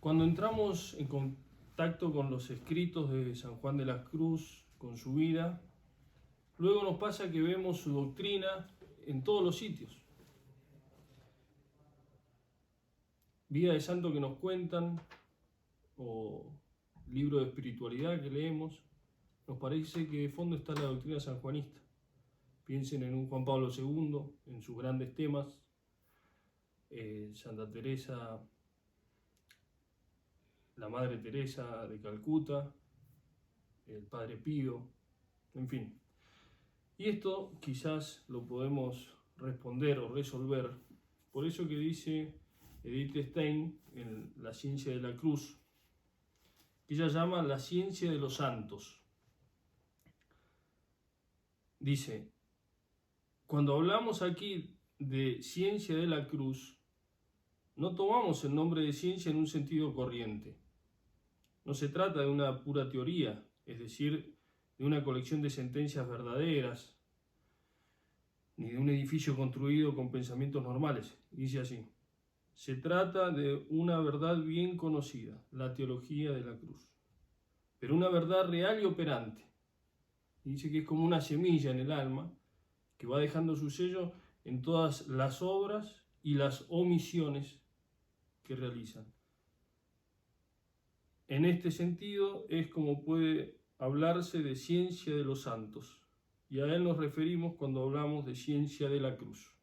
Cuando entramos en contacto con los escritos de San Juan de la Cruz, con su vida, luego nos pasa que vemos su doctrina en todos los sitios. Vida de santo que nos cuentan, o libro de espiritualidad que leemos, nos parece que de fondo está la doctrina sanjuanista. Piensen en un Juan Pablo II, en sus grandes temas, Santa Teresa, la Madre Teresa de Calcuta, el Padre Pío, en fin. Y esto quizás lo podemos responder o resolver. Por eso que dice Edith Stein en La ciencia de la cruz, que ella llama la ciencia de los santos. Dice, cuando hablamos aquí de ciencia de la cruz, no tomamos el nombre de ciencia en un sentido corriente. No se trata de una pura teoría, es decir, de una colección de sentencias verdaderas, ni de un edificio construido con pensamientos normales. Dice así, se trata de una verdad bien conocida, la teología de la cruz, pero una verdad real y operante. Dice que es como una semilla en el alma que va dejando su sello en todas las obras y las omisiones que realizan. En este sentido es como puede hablarse de ciencia de los santos, y a él nos referimos cuando hablamos de ciencia de la cruz.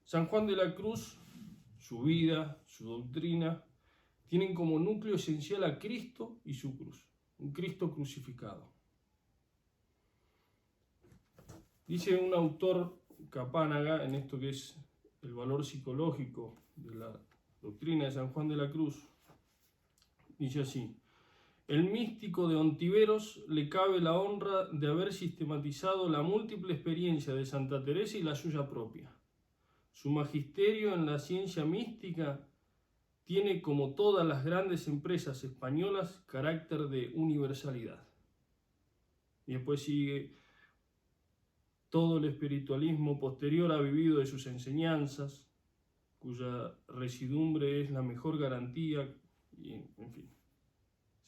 San Juan de la Cruz, su vida, su doctrina, tienen como núcleo esencial a Cristo y su cruz, un Cristo crucificado. Dice un autor Capánaga, en esto que es el valor psicológico de la doctrina de San Juan de la Cruz, dice así, el místico de Ontiveros le cabe la honra de haber sistematizado la múltiple experiencia de Santa Teresa y la suya propia. Su magisterio en la ciencia mística tiene, como todas las grandes empresas españolas, carácter de universalidad. Y después sigue, todo el espiritualismo posterior ha vivido de sus enseñanzas, cuya residumbre es la mejor garantía, y en fin.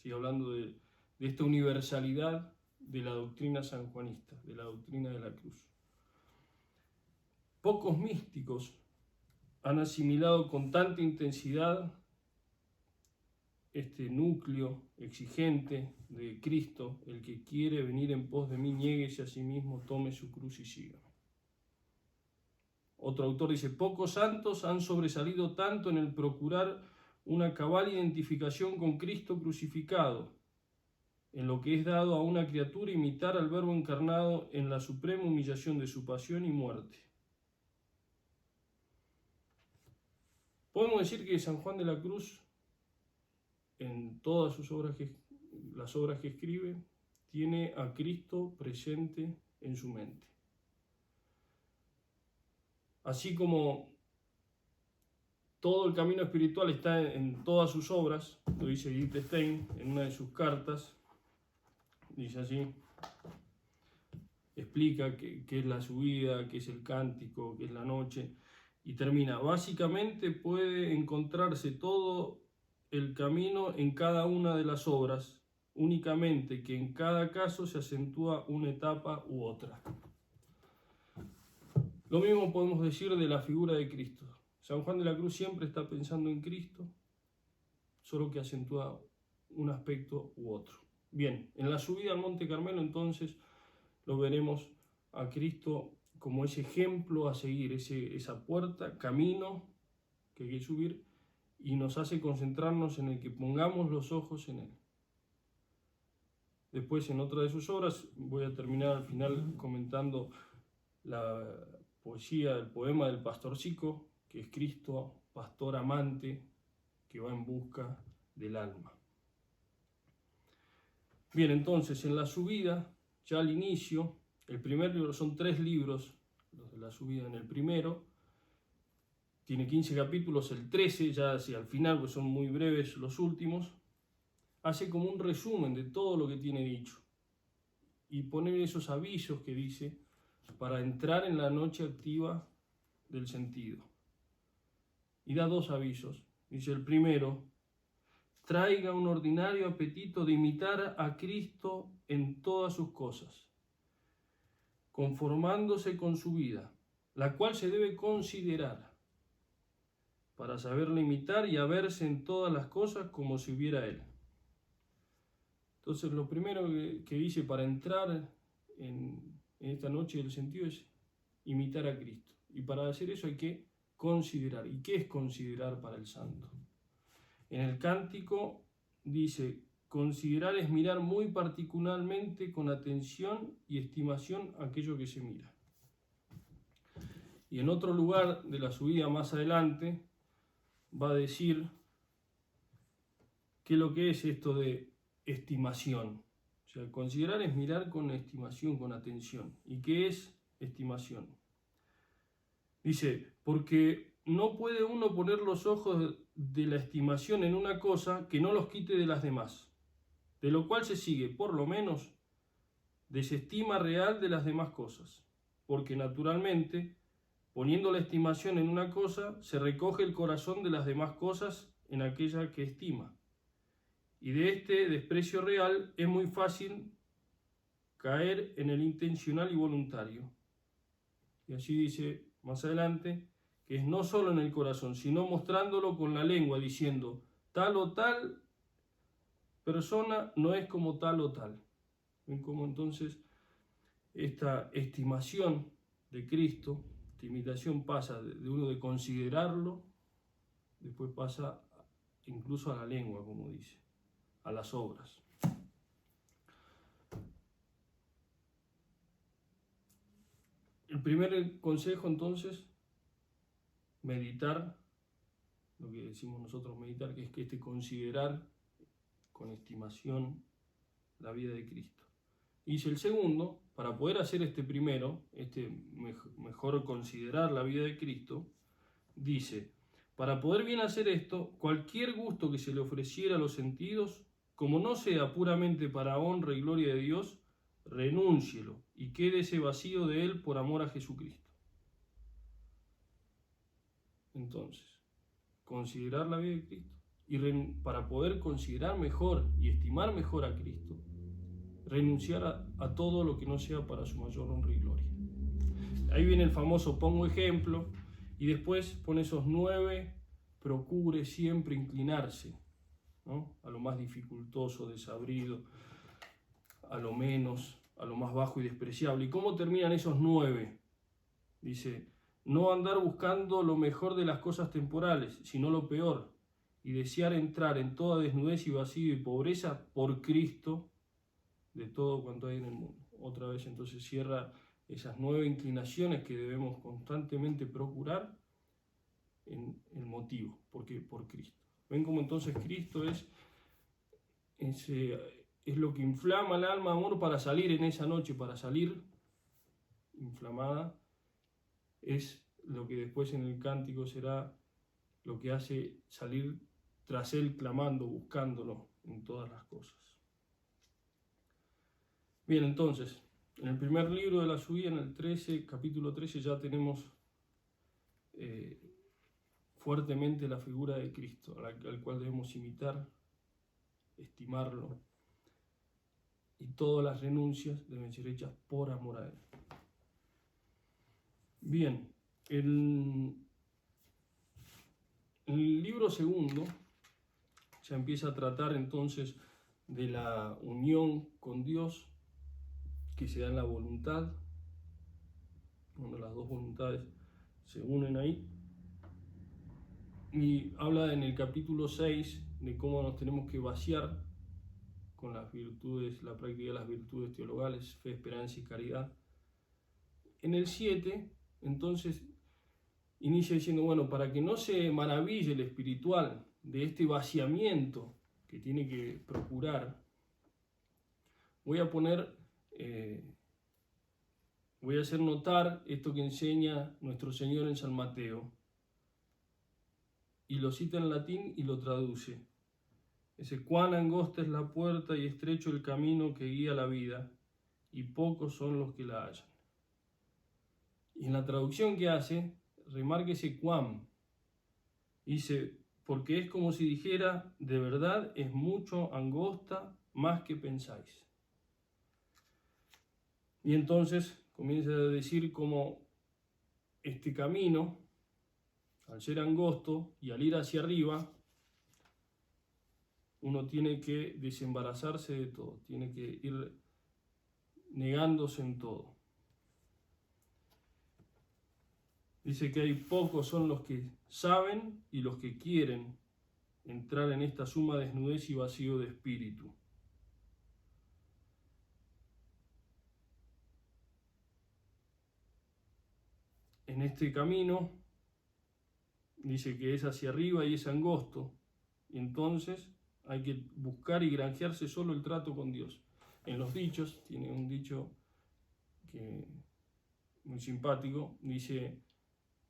Sigue hablando de esta universalidad de la doctrina sanjuanista, de la doctrina de la cruz. Pocos místicos han asimilado con tanta intensidad este núcleo exigente de Cristo, el que quiere venir en pos de mí, niéguese a sí mismo, tome su cruz y sígame. Otro autor dice, pocos santos han sobresalido tanto en el procurar una cabal identificación con Cristo crucificado, en lo que es dado a una criatura imitar al Verbo encarnado en la suprema humillación de su pasión y muerte. Podemos decir que San Juan de la Cruz, en todas sus obras, las obras que escribe, tiene a Cristo presente en su mente. Así como todo el camino espiritual está en todas sus obras, lo dice Edith Stein en una de sus cartas, dice así, explica qué es la subida, qué es el cántico, qué es la noche, y termina, básicamente puede encontrarse todo el camino en cada una de las obras, únicamente que en cada caso se acentúa una etapa u otra. Lo mismo podemos decir de la figura de Cristo. San Juan de la Cruz siempre está pensando en Cristo, solo que acentúa un aspecto u otro. Bien, en la subida al Monte Carmelo entonces lo veremos a Cristo como ese ejemplo a seguir, esa puerta, camino que hay que subir, y nos hace concentrarnos en el que pongamos los ojos en Él. Después en otra de sus obras, voy a terminar al final comentando la poesía, el poema del pastorcico, que es Cristo, pastor amante, que va en busca del alma. Bien, entonces en la subida, ya al inicio, el primer libro, son 3 libros, los de la subida. En el primero, tiene 15 capítulos, el 13, ya hacia el final, pues son muy breves los últimos, hace como un resumen de todo lo que tiene dicho y poner esos avisos que dice para entrar en la noche activa del sentido. Y da 2 avisos Dice el primero: traiga un ordinario apetito de imitar a Cristo en todas sus cosas, conformándose con su vida, la cual se debe considerar, para saberle imitar y haberse en todas las cosas como si hubiera Él. Entonces, lo primero que dice para entrar en esta noche del sentido es imitar a Cristo. Y para hacer eso hay que considerar. ¿Y qué es considerar para el santo? En el cántico dice: considerar es mirar muy particularmente con atención y estimación aquello que se mira. Y en otro lugar de la subida más adelante va a decir qué es lo que es esto de estimación. O sea, considerar es mirar con estimación, con atención. ¿Y qué es estimación? Dice: porque no puede uno poner los ojos de la estimación en una cosa que no los quite de las demás, de lo cual se sigue, por lo menos, desestima real de las demás cosas, porque naturalmente, poniendo la estimación en una cosa, se recoge el corazón de las demás cosas en aquella que estima. Y de este desprecio real es muy fácil caer en el intencional y voluntario. Y así dice más adelante, que es no solo en el corazón, sino mostrándolo con la lengua, diciendo: tal o tal persona no es como tal o tal. ¿Ven cómo entonces esta estimación de Cristo, esta imitación pasa de uno de considerarlo, después pasa incluso a la lengua, como dice, a las obras. El primer consejo entonces, meditar, lo que decimos nosotros meditar, que es considerar con estimación la vida de Cristo. Y el segundo, para poder hacer este primero, mejor considerar la vida de Cristo, dice: para poder bien hacer esto, cualquier gusto que se le ofreciera a los sentidos, como no sea puramente para honra y gloria de Dios, renúncielo y quédese vacío de él por amor a Jesucristo. Entonces, considerar la vida de Cristo. Y para poder considerar mejor y estimar mejor a Cristo, renunciar a todo lo que no sea para su mayor honra y gloria. Ahí viene el famoso pongo ejemplo, y después pone esos 9, procure siempre inclinarse, ¿no?, a lo más dificultoso, desabrido, a lo menos, a lo más bajo y despreciable. ¿Y cómo terminan esos 9? Dice: no andar buscando lo mejor de las cosas temporales, sino lo peor, y desear entrar en toda desnudez y vacío y pobreza por Cristo de todo cuanto hay en el mundo. Otra vez entonces cierra esas 9 inclinaciones que debemos constantemente procurar en el motivo, porque por Cristo. ¿Ven cómo entonces Cristo es lo que inflama el alma de uno para salir en esa noche, para salir inflamada? Es lo que después en el cántico será lo que hace salir tras él clamando, buscándolo en todas las cosas. Bien, entonces, en el primer libro de la subida, en el capítulo 13, ya tenemos fuertemente la figura de Cristo, al cual debemos imitar, estimarlo, y todas las renuncias deben ser hechas por amor a Él. Bien, el libro segundo ya empieza a tratar entonces de la unión con Dios que se da en la voluntad. Bueno, las dos voluntades se unen ahí. Y habla en el capítulo 6 de cómo nos tenemos que vaciar con las virtudes, la práctica de las virtudes teologales, fe, esperanza y caridad. En el 7, entonces, inicia diciendo: bueno, para que no se maraville el espiritual de este vaciamiento que tiene que procurar, voy a hacer notar esto que enseña nuestro Señor en San Mateo, y lo cita en latín y lo traduce. Dice: cuán angosta es la puerta y estrecho el camino que guía la vida, y pocos son los que la hallan. Y en la traducción que hace, remarca ese cuán. Dice: porque es como si dijera, de verdad es mucho angosta más que pensáis. Y entonces comienza a decir cómo este camino, al ser angosto y al ir hacia arriba, uno tiene que desembarazarse de todo, tiene que ir negándose en todo. Dice que hay pocos son los que saben y los que quieren entrar en esta suma desnudez y vacío de espíritu. En este camino dice que es hacia arriba y es angosto, y entonces hay que buscar y granjearse solo el trato con Dios. En los dichos, tiene un dicho que muy simpático, dice,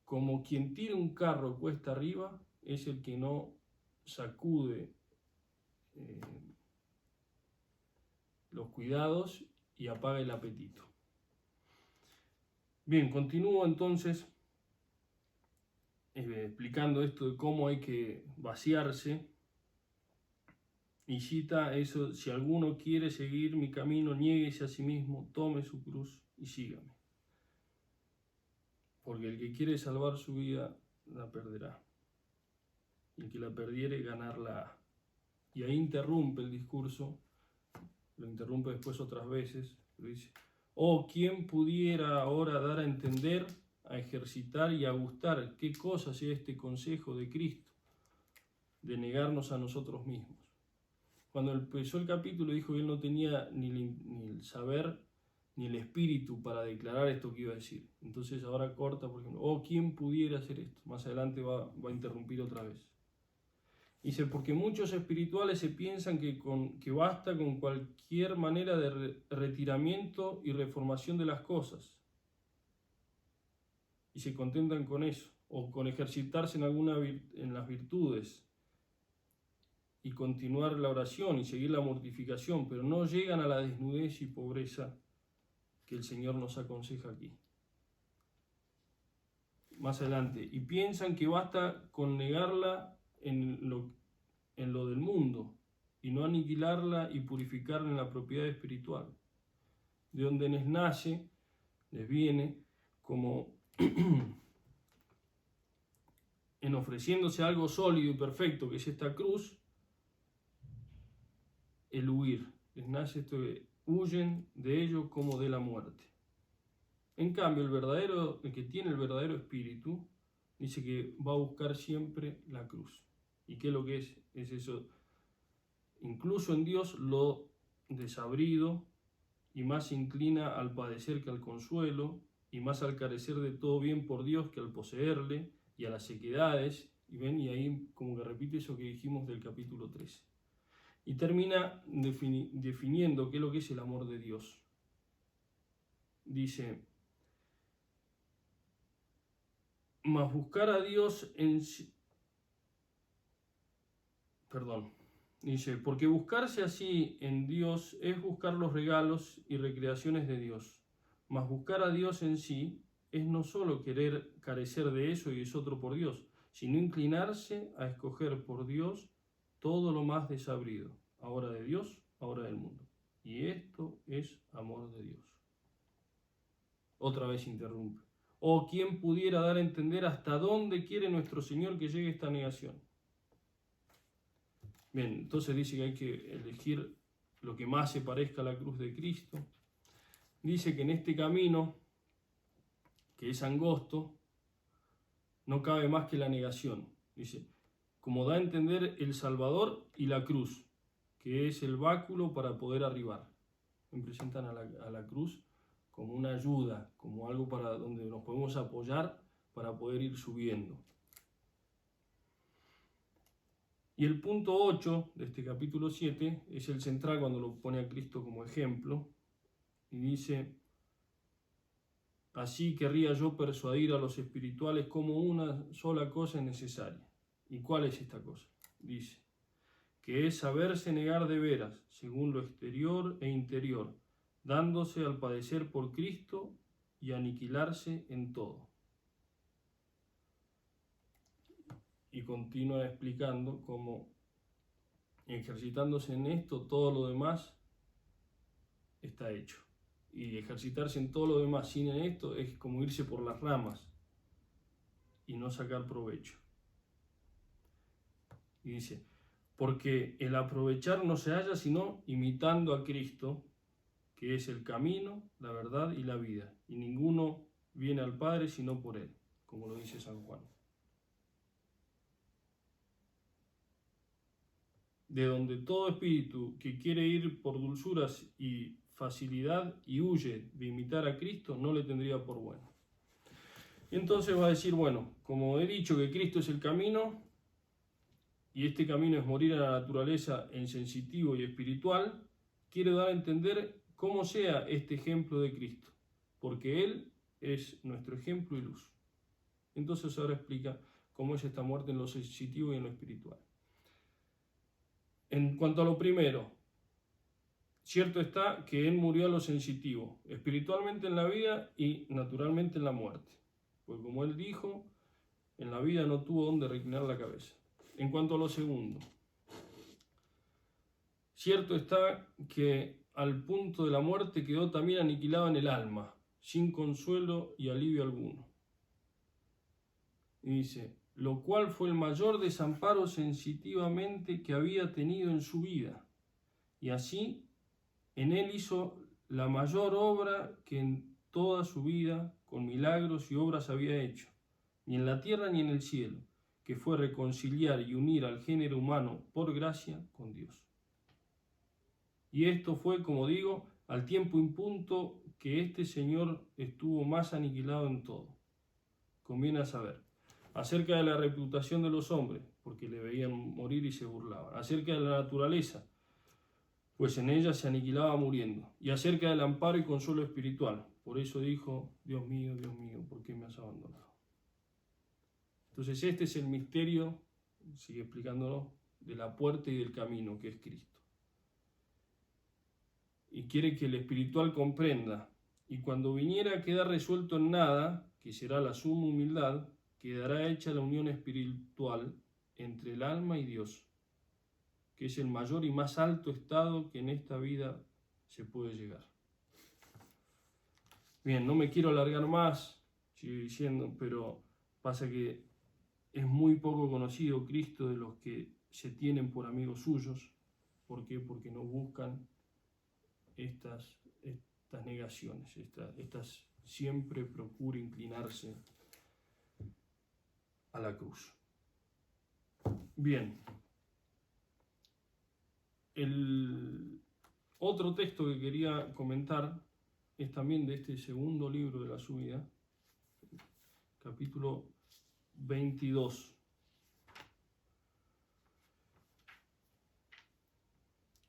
como quien tira un carro cuesta arriba, es el que no sacude los cuidados y apaga el apetito. Bien, continúo entonces explicando esto de cómo hay que vaciarse, y cita eso: si alguno quiere seguir mi camino, niéguese a sí mismo, tome su cruz y sígame. Porque el que quiere salvar su vida, la perderá. Y el que la perdiere, ganarla. Y ahí interrumpe el discurso, lo interrumpe después otras veces, pero dice, oh, ¿quién pudiera ahora dar a entender, a ejercitar y a gustar qué cosa sea este consejo de Cristo, de negarnos a nosotros mismos? Cuando empezó el capítulo dijo que él no tenía ni el saber ni el espíritu para declarar esto que iba a decir. Entonces ahora corta, por ejemplo, oh, ¿quién pudiera hacer esto? Más adelante va a interrumpir otra vez. Dice, porque muchos espirituales se piensan que basta con cualquier manera de retiramiento y reformación de las cosas. Y se contentan con eso, o con ejercitarse en las virtudes, y continuar la oración y seguir la mortificación, pero no llegan a la desnudez y pobreza que el Señor nos aconseja aquí. Más adelante, y piensan que basta con negarla en lo del mundo y no aniquilarla y purificarla en la propiedad espiritual, de donde les nace, les viene como en ofreciéndose algo sólido y perfecto, que es esta cruz, el huir. Les nace esto de huyen de ello como de la muerte. En cambio, el que tiene el verdadero espíritu, dice que va a buscar siempre la cruz. ¿Y qué es lo que es? Es eso. Incluso en Dios lo desabrido, y más se inclina al padecer que al consuelo, y más al carecer de todo bien por Dios que al poseerle, y a las sequedades, y ven, y ahí como que repite eso que dijimos del capítulo 13. Y termina definiendo qué es lo que es el amor de Dios. Dice, mas buscar a Dios en sí, dice, porque buscarse así en Dios es buscar los regalos y recreaciones de Dios, mas buscar a Dios en sí es no solo querer carecer de eso y es otro por Dios, sino inclinarse a escoger por Dios todo lo más desabrido, ahora de Dios, ahora del mundo. Y esto es amor de Dios. Otra vez interrumpe. ¿O quién pudiera dar a entender hasta dónde quiere nuestro Señor que llegue esta negación? Bien, entonces dice que hay que elegir lo que más se parezca a la cruz de Cristo. Dice que en este camino, que es angosto, no cabe más que la negación. Dice, como da a entender el Salvador y la cruz, que es el báculo para poder arribar. Me presentan a la cruz como una ayuda, como algo para donde nos podemos apoyar para poder ir subiendo. Y el punto 8 de este capítulo 7 es el central cuando lo pone a Cristo como ejemplo, y dice, así querría yo persuadir a los espirituales como una sola cosa es necesaria. ¿Y cuál es esta cosa? Dice, que es saberse negar de veras, según lo exterior e interior, dándose al padecer por Cristo y aniquilarse en todo. y continúa explicando cómo ejercitándose en esto, todo lo demás está hecho. Y ejercitarse en todo lo demás sin en esto es como irse por las ramas y no sacar provecho. Y dice, porque el aprovechar no se halla sino imitando a Cristo, que es el camino, la verdad y la vida, y ninguno viene al Padre sino por Él, como lo dice San Juan. De donde todo espíritu que quiere ir por dulzuras y facilidad y huye de imitar a Cristo, no le tendría por bueno. Y entonces va a decir, bueno, como he dicho que Cristo es el camino, y este camino es morir a la naturaleza en sensitivo y espiritual, quiero dar a entender cómo sea este ejemplo de Cristo, porque Él es nuestro ejemplo y luz. Entonces ahora explica cómo es esta muerte en lo sensitivo y en lo espiritual. En cuanto a lo primero, cierto está que Él murió a lo sensitivo, espiritualmente en la vida y naturalmente en la muerte. Pues como Él dijo, en la vida no tuvo donde reclinar la cabeza. En cuanto a lo segundo, cierto está que al punto de la muerte quedó también aniquilado en el alma, sin consuelo y alivio alguno. Y dice, lo cual fue el mayor desamparo sensitivamente que había tenido en su vida. Y así, en él hizo la mayor obra que en toda su vida, con milagros y obras había hecho, ni en la tierra ni en el cielo, que fue reconciliar y unir al género humano por gracia con Dios. Y esto fue, como digo, al tiempo y punto que este Señor estuvo más aniquilado en todo. Conviene saber, acerca de la reputación de los hombres, porque le veían morir y se burlaban, acerca de la naturaleza, pues en ella se aniquilaba muriendo, y acerca del amparo y consuelo espiritual. Por eso dijo, Dios mío, ¿por qué me has abandonado? Entonces este es el misterio, sigue explicándolo, de la puerta y del camino, que es Cristo. Y quiere que el espiritual comprenda, y cuando viniera a quedar resuelto en nada, que será la suma humildad, quedará hecha la unión espiritual entre el alma y Dios, que es el mayor y más alto estado que en esta vida se puede llegar. Bien, no me quiero alargar más, sigo diciendo, pero pasa que es muy poco conocido Cristo de los que se tienen por amigos suyos. ¿Por qué? Porque no buscan estas negaciones, estas siempre procura inclinarse a la cruz. Bien. El otro texto que quería comentar es también de este segundo libro de la subida, capítulo 22.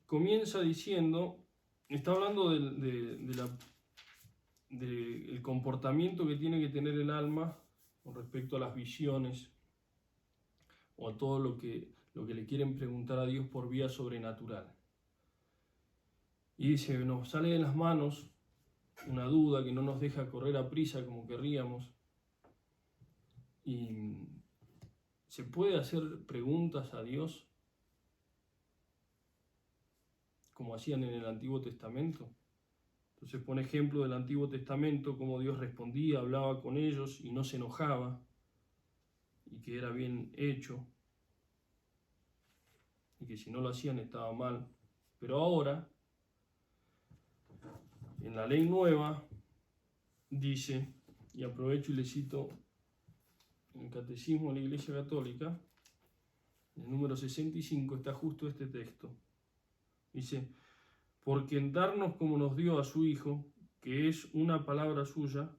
Comienza diciendo, está hablando del comportamiento que tiene que tener el alma con respecto a las visiones o a todo lo que le quieren preguntar a Dios por vía sobrenatural. Y dice, nos sale de las manos una duda que no nos deja correr a prisa como querríamos. Y se puede hacer preguntas a Dios como hacían en el Antiguo Testamento. Entonces pone ejemplo del Antiguo Testamento, cómo Dios respondía, hablaba con ellos y no se enojaba, y que era bien hecho, y que si no lo hacían estaba mal. Pero ahora, en la ley nueva, dice, y aprovecho y le cito en el Catecismo de la Iglesia Católica, en el número 65 está justo este texto. Dice, porque en darnos como nos dio a su Hijo, que es una palabra suya,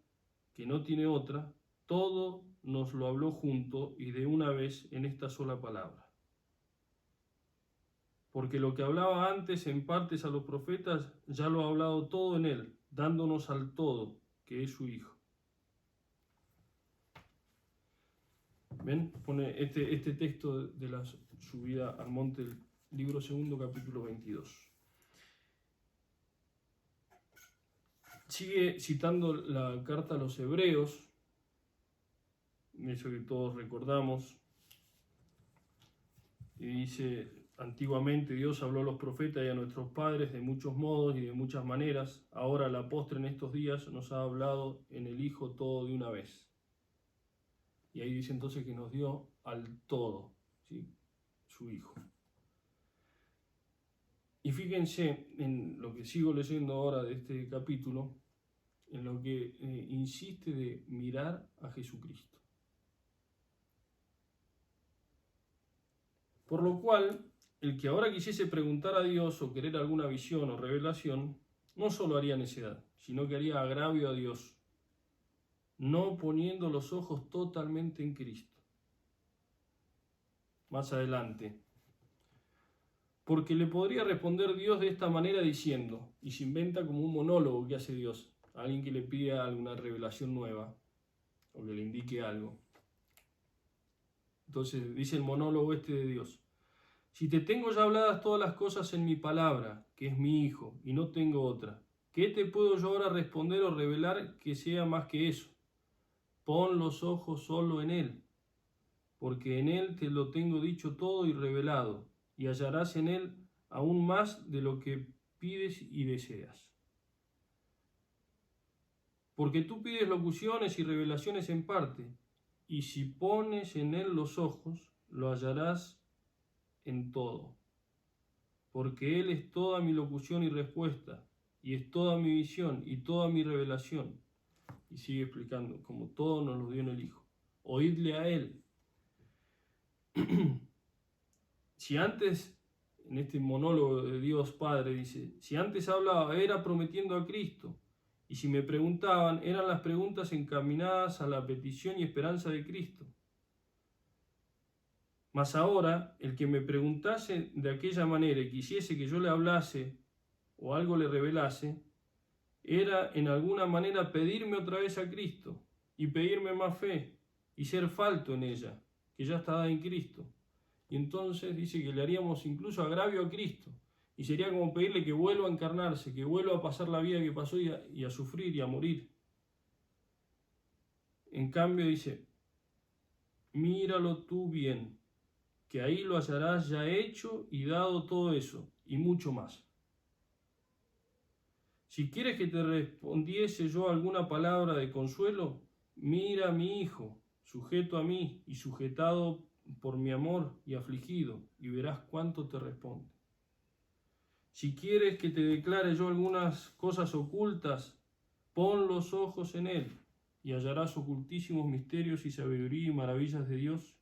que no tiene otra, todo nos lo habló junto y de una vez en esta sola palabra. Porque lo que hablaba antes en partes a los profetas, ya lo ha hablado todo en él, dándonos al todo, que es su Hijo. ¿Ven? Pone este texto de la subida al monte, el libro segundo, capítulo 22. Sigue citando la carta a los Hebreos, eso que todos recordamos, y dice, antiguamente Dios habló a los profetas y a nuestros padres de muchos modos y de muchas maneras, ahora a la postre en estos días nos ha hablado en el Hijo todo de una vez. Y ahí dice entonces que nos dio al todo, ¿sí? Su Hijo. Y fíjense en lo que sigo leyendo ahora de este capítulo, en lo que insiste de mirar a Jesucristo. Por lo cual, el que ahora quisiese preguntar a Dios o querer alguna visión o revelación, no solo haría necedad, sino que haría agravio a Dios, no poniendo los ojos totalmente en Cristo. Más adelante. Porque le podría responder Dios de esta manera diciendo, y se inventa como un monólogo que hace Dios, a alguien que le pida alguna revelación nueva, o que le indique algo. Entonces dice el monólogo este de Dios, si te tengo ya habladas todas las cosas en mi palabra, que es mi Hijo, y no tengo otra, ¿qué te puedo yo ahora responder o revelar que sea más que eso? Pon los ojos solo en Él, porque en Él te lo tengo dicho todo y revelado, y hallarás en Él aún más de lo que pides y deseas. Porque tú pides locuciones y revelaciones en parte, y si pones en Él los ojos, lo hallarás en todo. Porque Él es toda mi locución y respuesta, y es toda mi visión y toda mi revelación. Y sigue explicando, como todo nos lo dio en el Hijo. Oídle a Él. Si antes, en este monólogo de Dios Padre, dice, si antes hablaba, era prometiendo a Cristo, y si me preguntaban, eran las preguntas encaminadas a la petición y esperanza de Cristo. Mas ahora, el que me preguntase de aquella manera y quisiese que yo le hablase o algo le revelase, era en alguna manera pedirme otra vez a Cristo y pedirme más fe y ser falto en ella, que ya está dada en Cristo. Y entonces dice que le haríamos incluso agravio a Cristo. Y sería como pedirle que vuelva a encarnarse, que vuelva a pasar la vida que pasó y a sufrir y a morir. En cambio dice, míralo tú bien, que ahí lo hallarás ya hecho y dado todo eso, y mucho más. Si quieres que te respondiese yo alguna palabra de consuelo, mira a mi Hijo, sujeto a mí y sujetado por mi amor y afligido, y verás cuánto te responde. Si quieres que te declare yo algunas cosas ocultas, pon los ojos en Él, y hallarás ocultísimos misterios y sabiduría y maravillas de Dios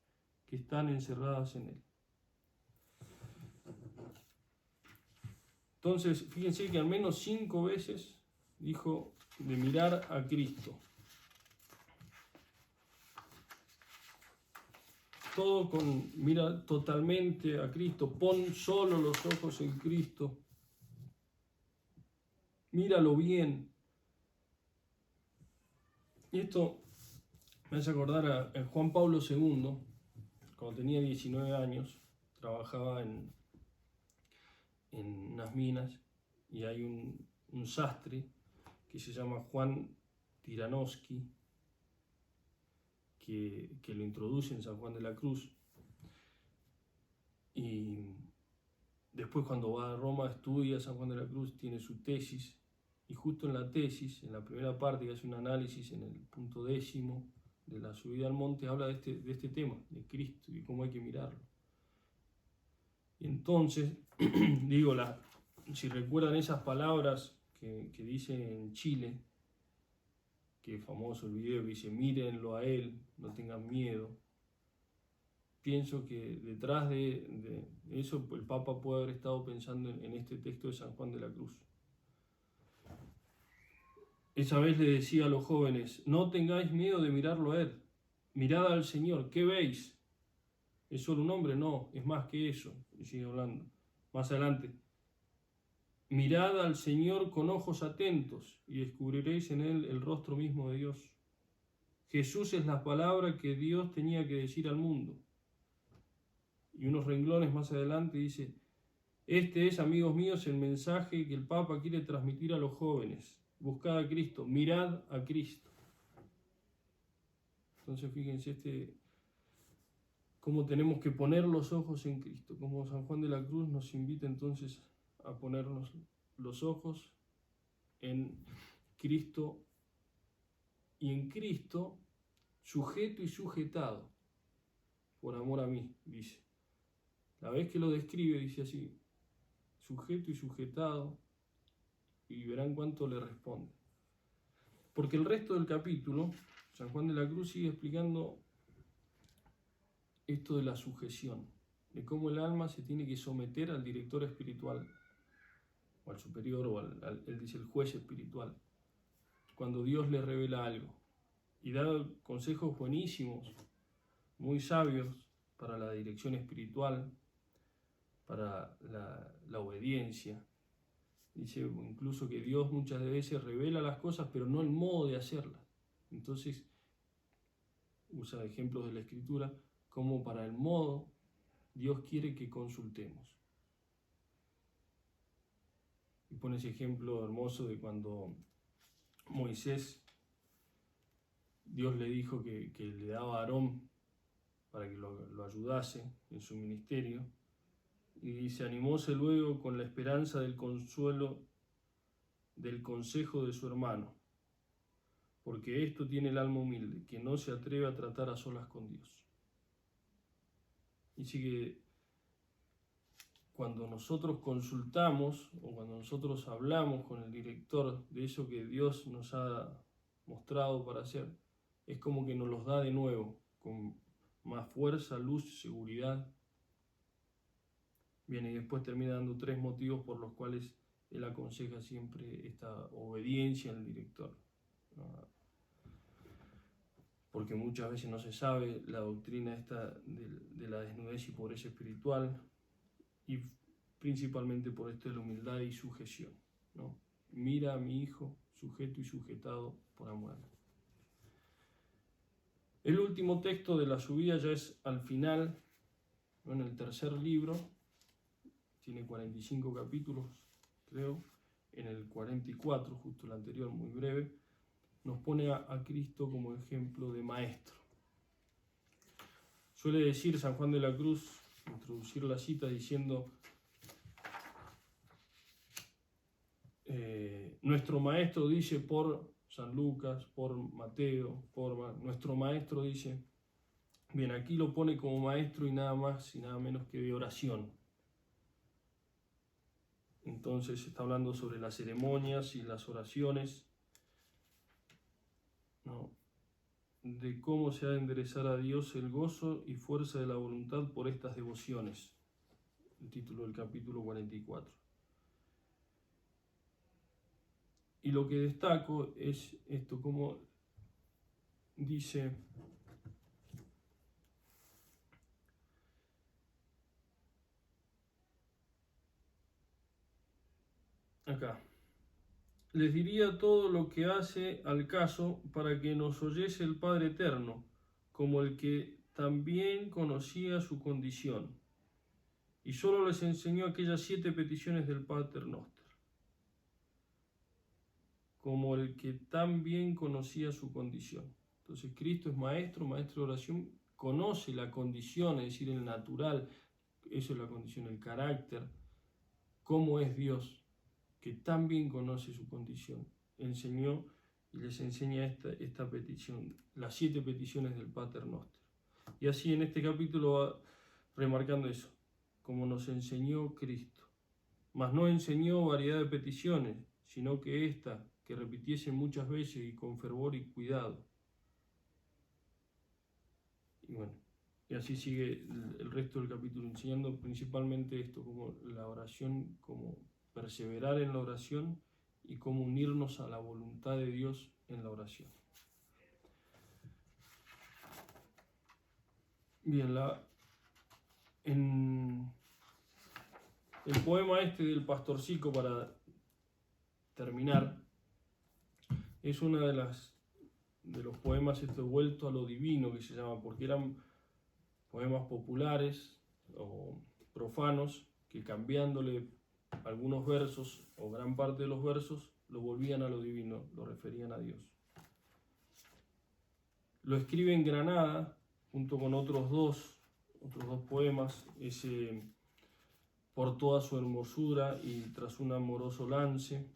que están encerradas en Él. Entonces, fíjense que al menos 5 veces dijo de mirar a Cristo. Todo con mira totalmente a Cristo, pon solo los ojos en Cristo, míralo bien. Y esto me hace acordar a Juan Pablo II, cuando tenía 19 años, trabajaba en unas minas y hay un sastre que se llama Juan Tiranowski, que lo introduce en San Juan de la Cruz, y después cuando va a Roma estudia San Juan de la Cruz, tiene su tesis, y justo en la tesis, en la primera parte que hace un análisis en el punto 10 de la subida al monte, habla de este tema, de Cristo y cómo hay que mirarlo. Y entonces, digo, si recuerdan esas palabras que dicen en Chile, que es famoso el video que dice, mírenlo a Él, no tengan miedo. Pienso que detrás de eso el Papa puede haber estado pensando en este texto de San Juan de la Cruz. Esa vez le decía a los jóvenes, no tengáis miedo de mirarlo a Él, mirad al Señor, ¿qué veis? ¿Es solo un hombre? No, es más que eso. Y sigue hablando. Más adelante, mirad al Señor con ojos atentos y descubriréis en Él el rostro mismo de Dios. Jesús es la palabra que Dios tenía que decir al mundo. Y unos renglones más adelante dice, este es, amigos míos, el mensaje que el Papa quiere transmitir a los jóvenes. Buscad a Cristo, mirad a Cristo. Entonces fíjense cómo tenemos que poner los ojos en Cristo, como San Juan de la Cruz nos invita entonces a ponernos los ojos en Cristo y en Cristo sujeto y sujetado por amor a mí, dice. La vez que lo describe dice así, sujeto y sujetado, y verán cuánto le responde. Porque el resto del capítulo, San Juan de la Cruz sigue explicando esto de la sujeción, de cómo el alma se tiene que someter al director espiritual, o al superior, o él dice el juez espiritual, cuando Dios le revela algo. Y da consejos buenísimos, muy sabios para la dirección espiritual, para la obediencia. Dice incluso que Dios muchas veces revela las cosas, pero no el modo de hacerlas. Entonces, usa ejemplos de la Escritura como para el modo Dios quiere que consultemos. Y pone ese ejemplo hermoso de cuando Moisés, Dios le dijo que le daba a Aarón para que lo ayudase en su ministerio, y dice, animóse luego con la esperanza del consuelo del consejo de su hermano, porque esto tiene el alma humilde, que no se atreve a tratar a solas con Dios. Y sigue, cuando nosotros consultamos o cuando nosotros hablamos con el director de eso que Dios nos ha mostrado para hacer, es como que nos los da de nuevo, con más fuerza, luz, seguridad. Bien, y después termina dando 3 motivos por los cuales él aconseja siempre esta obediencia al director. Porque muchas veces no se sabe la doctrina esta de la desnudez y pobreza espiritual, y principalmente por esto de la humildad y sujeción, ¿no? Mira a mi hijo, sujeto y sujetado por amor a mí. El último texto de la subida ya es al final, ¿no? En el tercer libro, tiene 45 capítulos, creo, en el 44, justo el anterior, muy breve, nos pone a Cristo como ejemplo de maestro. Suele decir San Juan de la Cruz, introducir la cita diciendo, nuestro maestro dice por San Lucas, por Mateo, nuestro maestro dice, bien, aquí lo pone como maestro y nada más y nada menos que de oración. Entonces está hablando sobre las ceremonias y las oraciones, ¿no? De cómo se ha de enderezar a Dios el gozo y fuerza de la voluntad por estas devociones. El título del capítulo 44. Y lo que destaco es esto, como dice acá. Les diría todo lo que hace al caso para que nos oyese el Padre Eterno, como el que también conocía su condición, y solo les enseñó aquellas 7 peticiones del Pater Noster, como el que también conocía su condición. Entonces Cristo es maestro de oración, conoce la condición, es decir, el natural, eso es la condición, el carácter, cómo es Dios, que también conoce su condición. Enseñó y les enseña esta petición, las 7 peticiones del Pater Noster. Y así en este capítulo va remarcando eso, como nos enseñó Cristo. Mas no enseñó variedad de peticiones, sino que esta, que repitiesen muchas veces y con fervor y cuidado. Y bueno, y así sigue el resto del capítulo, enseñando principalmente esto, como la oración, como perseverar en la oración y cómo unirnos a la voluntad de Dios en la oración. Bien, en el poema este del pastorcico, para terminar, es una de los poemas vuelto a lo divino, que se llama, porque eran poemas populares o profanos que, cambiándole algunos versos o gran parte de los versos, lo volvían a lo divino, lo referían a Dios. Lo escribe en Granada junto con otros 2 otros dos poemas, ese por toda su hermosura y tras un amoroso lance,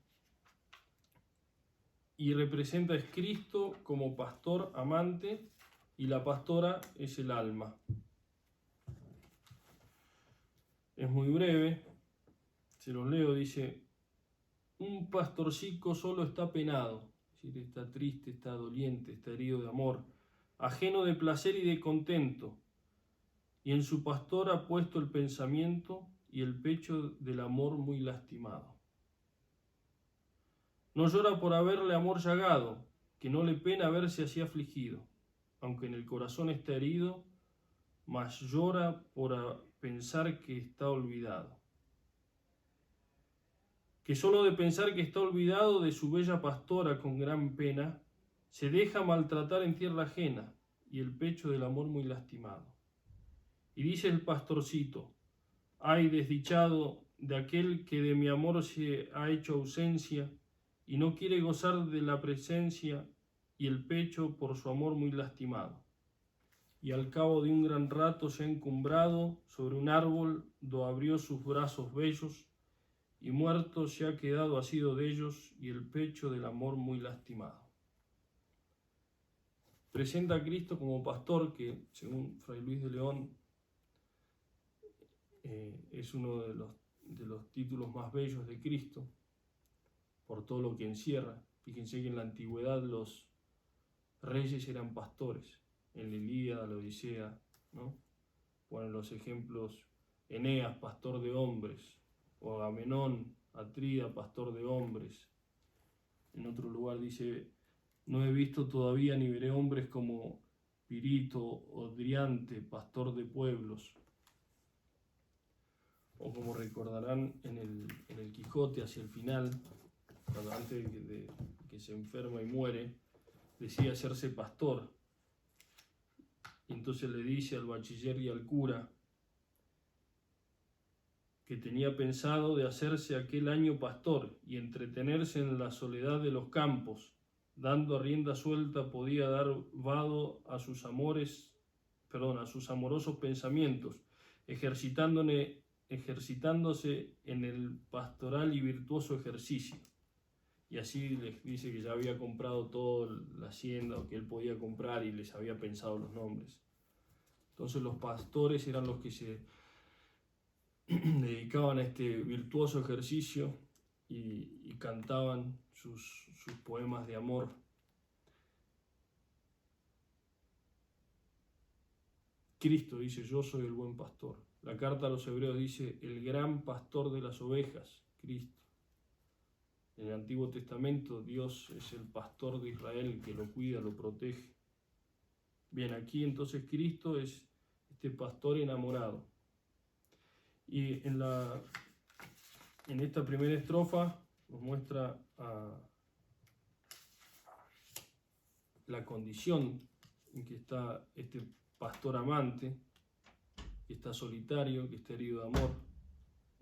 y representa es Cristo como pastor amante y la pastora es el alma. Es muy breve, se los leo, dice: un pastorcico solo está penado, es decir, está triste, está doliente, está herido de amor, ajeno de placer y de contento, y en su pastor ha puesto el pensamiento y el pecho del amor muy lastimado. No llora por haberle amor llagado, que no le pena verse así afligido, aunque en el corazón está herido, mas llora por pensar que está olvidado. Que solo de pensar que está olvidado de su bella pastora con gran pena, se deja maltratar en tierra ajena y el pecho del amor muy lastimado. Y dice el pastorcito: ay, desdichado de aquel que de mi amor se ha hecho ausencia y no quiere gozar de la presencia y el pecho por su amor muy lastimado. Y al cabo de un gran rato se ha encumbrado sobre un árbol do abrió sus brazos bellos y muerto se ha quedado asido de ellos y el pecho del amor muy lastimado. Presenta a Cristo como pastor que, según Fray Luis de León, es uno de los títulos más bellos de Cristo, por todo lo que encierra. Fíjense que en la antigüedad los reyes eran pastores. En la Ilíada, la Odisea, ¿no? Ponen los ejemplos: Eneas, pastor de hombres, o Agamenón, Atrida, pastor de hombres. En otro lugar dice: no he visto todavía ni veré hombres como Pirito o Driante, pastor de pueblos. O como recordarán en el Quijote, hacia el final, cuando antes de que se enferma y muere, decide hacerse pastor. Y entonces le dice al bachiller y al cura que tenía pensado de hacerse aquel año pastor y entretenerse en la soledad de los campos, dando a rienda suelta podía dar vado a sus amorosos pensamientos, ejercitándose en el pastoral y virtuoso ejercicio. Y así les dice que ya había comprado toda la hacienda que él podía comprar y les había pensado los nombres. Entonces los pastores eran los que se dedicaban a este virtuoso ejercicio y cantaban sus poemas de amor. Cristo dice: yo soy el buen pastor. La carta a los Hebreos dice: el gran pastor de las ovejas, Cristo. En el Antiguo Testamento Dios es el pastor de Israel que lo cuida, lo protege. Bien, aquí entonces Cristo es este pastor enamorado. Y en esta primera estrofa nos muestra la condición en que está este pastor amante, que está solitario, que está herido de amor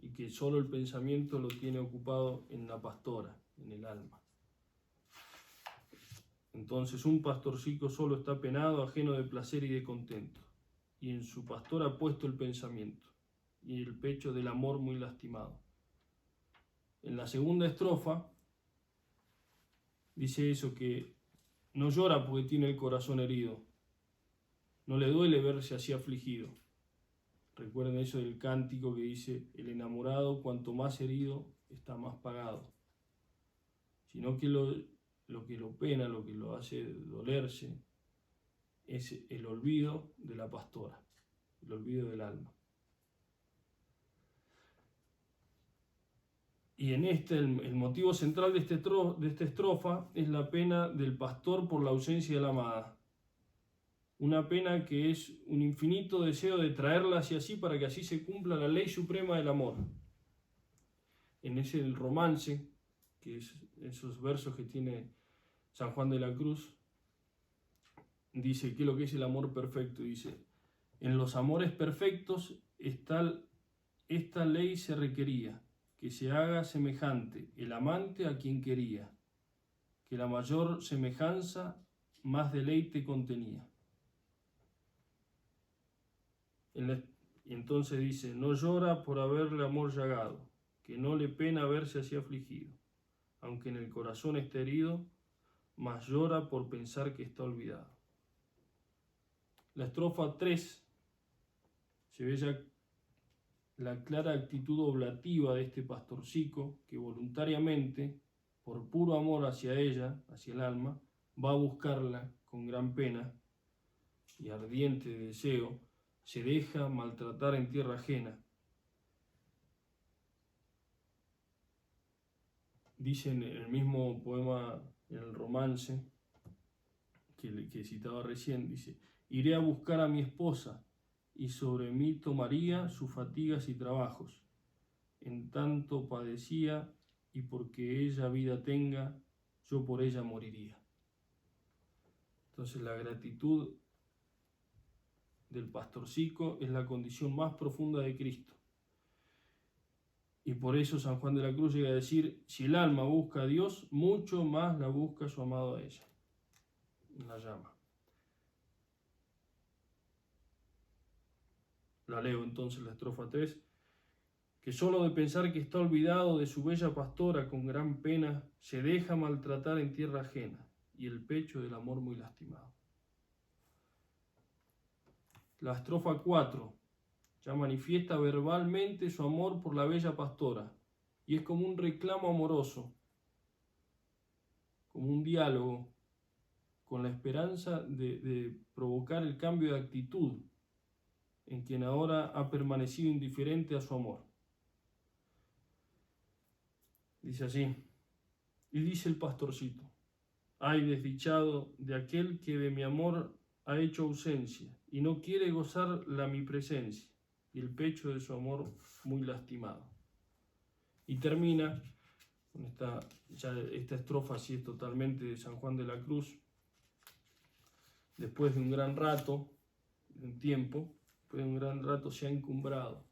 y que solo el pensamiento lo tiene ocupado en la pastora, en el alma. Entonces un pastorcico solo está penado, ajeno de placer y de contento, y en su pastor ha puesto el pensamiento y el pecho del amor muy lastimado. En la segunda estrofa dice eso, que no llora porque tiene el corazón herido, no le duele verse así afligido. Recuerden eso del cántico que dice: el enamorado cuanto más herido está más pagado. Sino que lo que lo pena, lo que lo hace dolerse, es el olvido de la pastora, el olvido del alma. Y en el motivo central de esta estrofa es la pena del pastor por la ausencia de la amada. Una pena que es un infinito deseo de traerla hacia sí para que así se cumpla la ley suprema del amor. En ese romance, que es esos versos que tiene San Juan de la Cruz, dice que lo que es el amor perfecto. Dice: en los amores perfectos esta ley se requería, que se haga semejante el amante a quien quería, que la mayor semejanza más deleite contenía. Y entonces dice, no llora por haberle amor llagado, que no le pena verse así afligido, aunque en el corazón esté herido, mas llora por pensar que está olvidado. La estrofa 3 se ve ya la clara actitud oblativa de este pastorcico que voluntariamente, por puro amor hacia ella, hacia el alma, va a buscarla con gran pena y ardiente deseo, se deja maltratar en tierra ajena. Dice en el mismo poema, en el romance que citaba recién, dice, iré a buscar a mi esposa y sobre mí tomaría sus fatigas y trabajos. En tanto padecía y porque ella vida tenga, yo por ella moriría. Entonces la gratitud del pastorcico es la condición más profunda de Cristo. Y por eso San Juan de la Cruz llega a decir, si el alma busca a Dios, mucho más la busca su amado a ella. La llama. La leo entonces la estrofa 3, que solo de pensar que está olvidado de su bella pastora con gran pena, se deja maltratar en tierra ajena y el pecho del amor muy lastimado. La estrofa 4 ya manifiesta verbalmente su amor por la bella pastora y es como un reclamo amoroso, como un diálogo con la esperanza de provocar el cambio de actitud en quien ahora ha permanecido indiferente a su amor. Dice así, y dice el pastorcito, ay desdichado de aquel que de mi amor ha hecho ausencia y no quiere gozar mi presencia, y el pecho de su amor muy lastimado. Y termina con esta estrofa así es totalmente de San Juan de la Cruz, después de un gran rato, de un tiempo, después de un gran rato se ha encumbrado,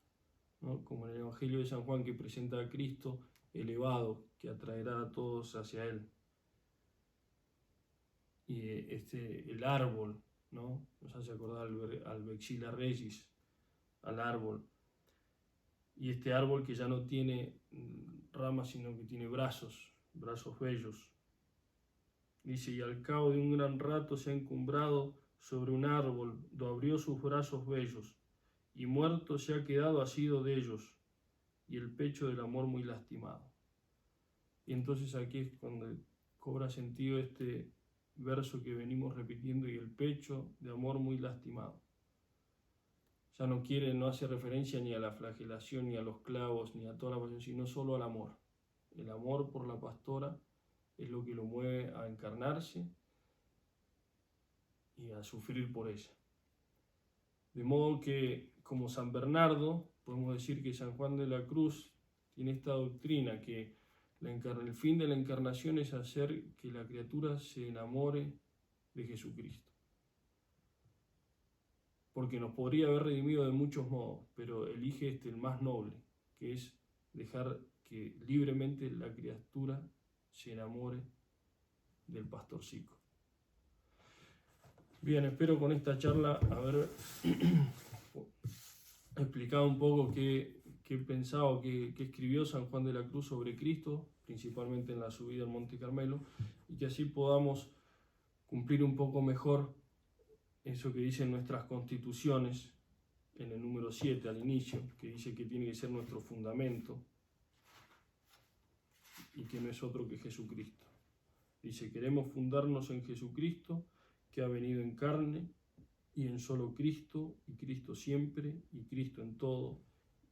¿no? Como en el Evangelio de San Juan que presenta a Cristo elevado, que atraerá a todos hacia Él. Y el árbol, ¿no? Nos hace acordar al Vexilla Regis, al árbol. Y este árbol que ya no tiene ramas, sino que tiene brazos bellos. Dice, y al cabo de un gran rato se ha encumbrado sobre un árbol, do abrió sus brazos bellos, y muerto se ha quedado asido de ellos, y el pecho del amor muy lastimado. Y entonces aquí es cuando cobra sentido este verso que venimos repitiendo, y el pecho de amor muy lastimado. Ya no hace referencia ni a la flagelación, ni a los clavos, ni a toda la pasión, sino solo al amor. El amor por la pastora es lo que lo mueve a encarnarse y a sufrir por ella. De modo que, como San Bernardo, podemos decir que San Juan de la Cruz tiene esta doctrina que el fin de la encarnación es hacer que la criatura se enamore de Jesucristo. Porque nos podría haber redimido de muchos modos, pero elige el más noble, que es dejar que libremente la criatura se enamore del pastorcico. Bien, espero con esta charla haber explicado un poco qué pensaba, qué escribió San Juan de la Cruz sobre Cristo, principalmente en la subida al Monte Carmelo, y que así podamos cumplir un poco mejor eso que dicen nuestras constituciones, en el número 7 al inicio, que dice que tiene que ser nuestro fundamento y que no es otro que Jesucristo. Dice, queremos fundarnos en Jesucristo, que ha venido en carne, y en solo Cristo, y Cristo siempre, y Cristo en todo,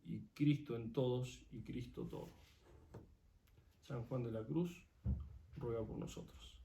y Cristo en todos, y Cristo todo. San Juan de la Cruz ruega por nosotros.